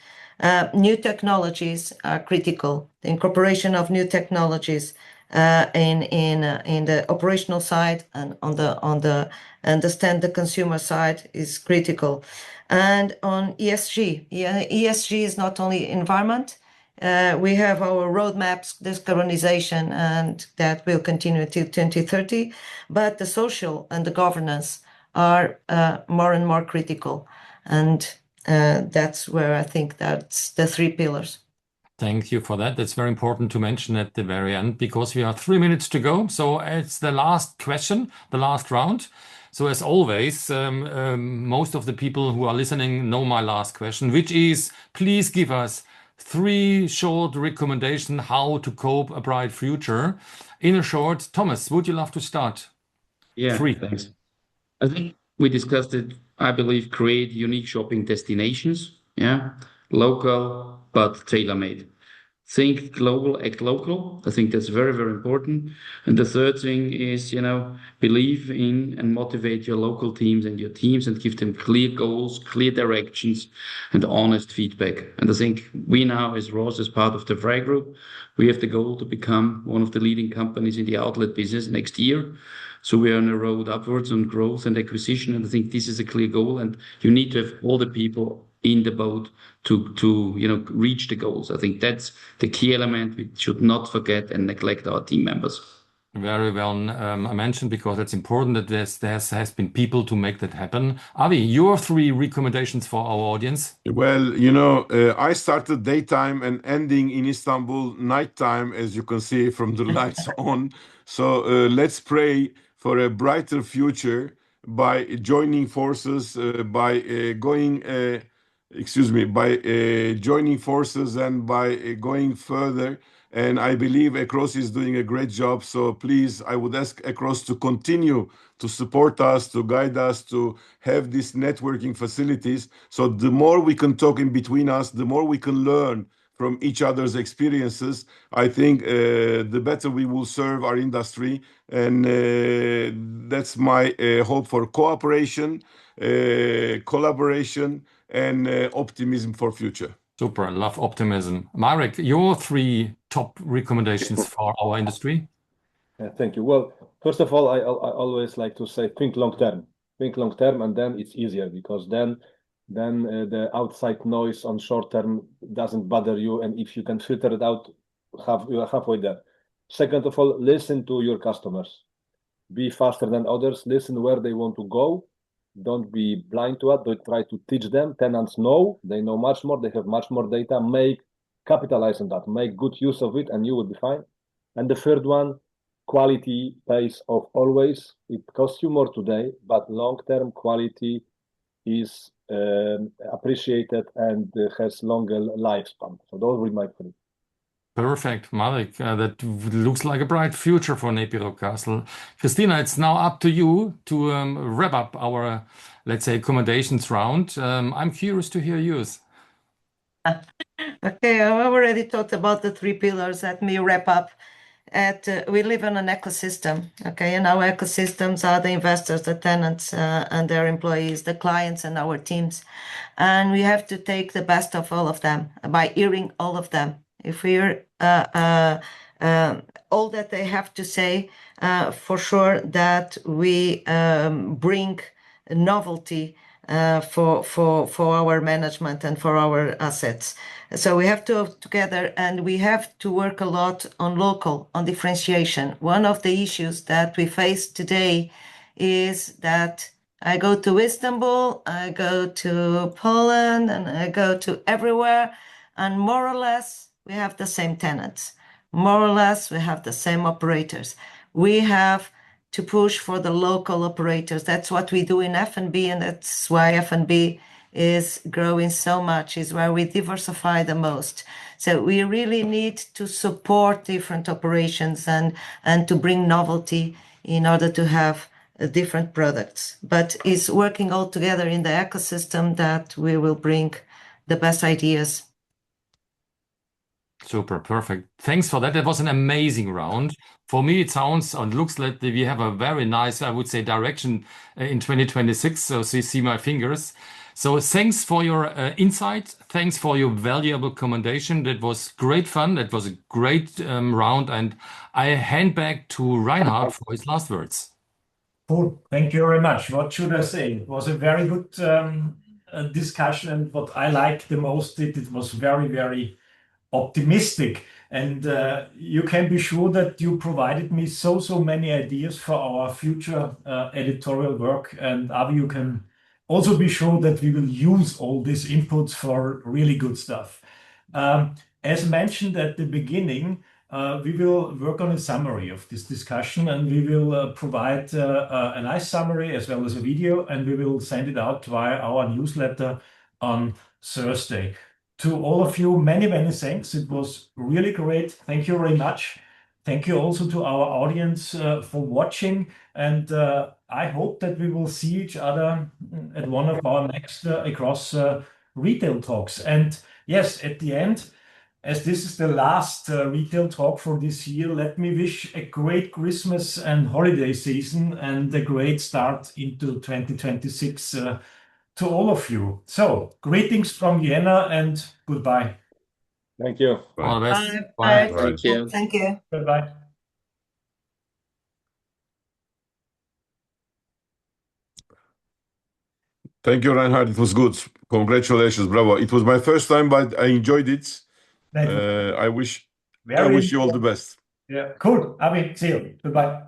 New technologies are critical. The incorporation of new technologies in the operational side and on the understand the consumer side is critical. And on ESG, ESG is not only environment. We have our roadmaps, decarbonization, and that will continue till 2030. But the social and the governance are more and more critical, and that's where I think that's the three pillars. Thank you for that. That's very important to mention at the very end, because we have 3 minutes to go. So it's the last question, the last round. So as always, most of the people who are listening know my last question, which is, please give us 3 short recommendations how to cope a bright future. In a short, Thomas, would you love to start? Yeah, 3. thanks. I think we discussed it. I believe create unique shopping destinations. Yeah, local but tailor-made. Think global, act local. I think that's very, very important. And the third thing is, believe in and motivate your local teams and your teams and give them clear goals, clear directions, and honest feedback. And I think we now, as ROS, as part of the FREY Group, we have the goal to become one of the leading companies in the outlet business next year. So we are on a road upwards on growth and acquisition. And I think this is a clear goal. And you need to have all the people in the boat to reach the goals. I think that's the key element. We should not forget and neglect our team members. Very well mentioned, because it's important that there has been people to make that happen. Avi, your 3 recommendations for our audience. Well, I started daytime and ending in Istanbul nighttime, as you can see from the lights on. So let's pray for a brighter future by joining forces, by joining forces and by going further. And I believe Across is doing a great job. So please, I would ask Across to continue to support us, to guide us, to have these networking facilities. So the more we can talk in between us, the more we can learn from each other's experiences, I think the better we will serve our industry. And that's my hope for cooperation, collaboration, and optimism for future. Super, I love optimism. Marek, your 3 top recommendations for our industry? Thank you. Well, first of all, I always like to say think long term, and then it's easier, because then then the outside noise on short term doesn't bother you, and if you can filter it out, you are halfway there. Second of all, listen to your customers. Be faster than others. Listen where they want to go. Don't be blind to it. Don't try to teach them. Tenants know. They know much more. They have much more data. Capitalize on that. Make good use of it, and you will be fine. And the third one, quality pays off always. It costs you more today, but long-term quality is appreciated and has longer lifespan. So those will be my three. Perfect, Marek. That looks like a bright future for NEPI Rockcastle. Cristina, it's now up to you to wrap up our, let's say, accommodations round. I'm curious to hear yours. Okay, I've already talked about the three pillars. Let me wrap up. We live in an ecosystem, okay, and our ecosystems are the investors, the tenants, and their employees, the clients, and our teams. And we have to take the best of all of them by hearing all of them. If we hear all that they have to say, for sure that we bring novelty for our management and for our assets. So we have to work together, and we have to work a lot on differentiation. One of the issues that we face today is that I go to Istanbul, I go to Poland, and I go to everywhere, and more or less we have the same tenants. More or less we have the same operators. We have to push for the local operators. That's what we do in F&B, and that's why F&B is growing so much, is where we diversify the most. So we really need to support different operations and to bring novelty in order to have different products. But it's working all together in the ecosystem that we will bring the best ideas. Super, perfect. Thanks for that. That was an amazing round. For me, it sounds and looks like we have a very nice, I would say, direction in 2026. So you see my fingers. So thanks for your insight. Thanks for your valuable commendation. That was great fun. That was a great round. And I hand back to Reinhard for his last words. Cool. Thank you very much. What should I say? It was a very good discussion. And what I liked the most, it was very, very optimistic, and you can be sure that you provided me so many ideas for our future editorial work. And Avi, you can also be sure that we will use all these inputs for really good stuff. As mentioned at the beginning, we will work on a summary of this discussion, and we will provide a nice summary as well as a video, and we will send it out via our newsletter on Thursday. To all of you, many thanks. It was really great. Thank you very much. Thank you also to our audience for watching. And I hope that we will see each other at one of our next across retail talks. And yes, at the end, as this is the last retail talk for this year, let me wish a great Christmas and holiday season and a great start into 2026 to all of you. So, greetings from Vienna and goodbye. Thank you. All the best. Bye. Bye. Thank you. Thank you. Bye-bye. Thank you, Reinhard. It was good. Congratulations, bravo. It was my first time, but I enjoyed it. I wish you all the best. Yeah, cool. Avi, see you. Goodbye.